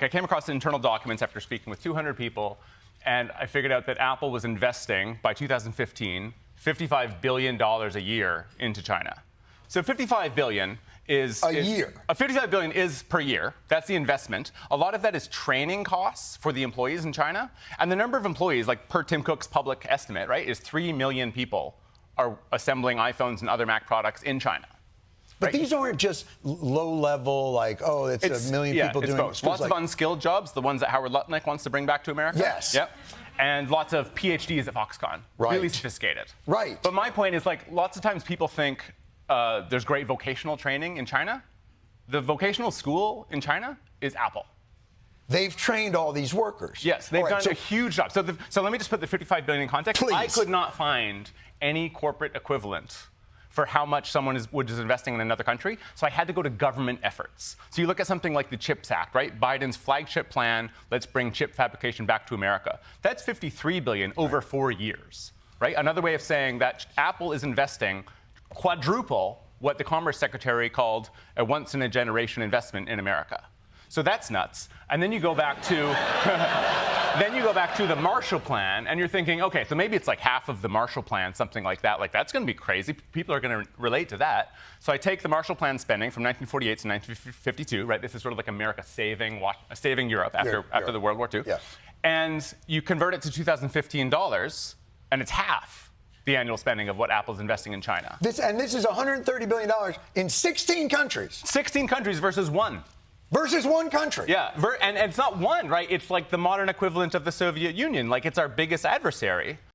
I came across the internal documents after speaking with 200 people, and I figured out that Apple was investing, by 2015, $55 billion a year into China. So $55 billion is... A year? $55 billion is per year. That's the investment. A lot of that is training costs for the employees in China. And the number of employees, like per Tim Cook's public estimate, right, is 3 million people are assembling iPhones and other Mac products in China. But right? these aren't just low-level, like, oh, it's a million people doing... Both. Lots of unskilled jobs, the ones that Howard Lutnick wants to bring back to America. Yes. Yep. And lots of PhDs at Foxconn. Right. Really sophisticated. Right. But my point is, like, lots of times people think there's great vocational training in China. The vocational school in China is Apple. They've trained all these workers. Yes, they've done a huge job. So let me just put the $55 billion in context. Please. I could not find any corporate equivalent for how much someone is investing in another country. So I had to go to government efforts. So you look at something like the CHIPS Act, right? Biden's flagship plan, let's bring chip fabrication back to America. That's $53 billion over 4 years, right? Another way of saying that Apple is investing quadruple what the Commerce Secretary called a once-in-a-generation investment in America. So that's nuts. And then you go back to the Marshall Plan, and you're thinking, okay, so maybe it's like half of the Marshall Plan, something like that. Like, that's going to be crazy. People are going to relate to that. So I take the Marshall Plan spending from 1948 to 1952, right? This is sort of like America saving Europe after the World War II. Yeah. And you convert it to 2015 dollars, and it's half the annual spending of what Apple's investing in China. This is $130 billion in 16 countries. 16 countries versus one. Versus one country. Yeah, and it's not one, right? It's like the modern equivalent of the Soviet Union. Like, it's our biggest adversary.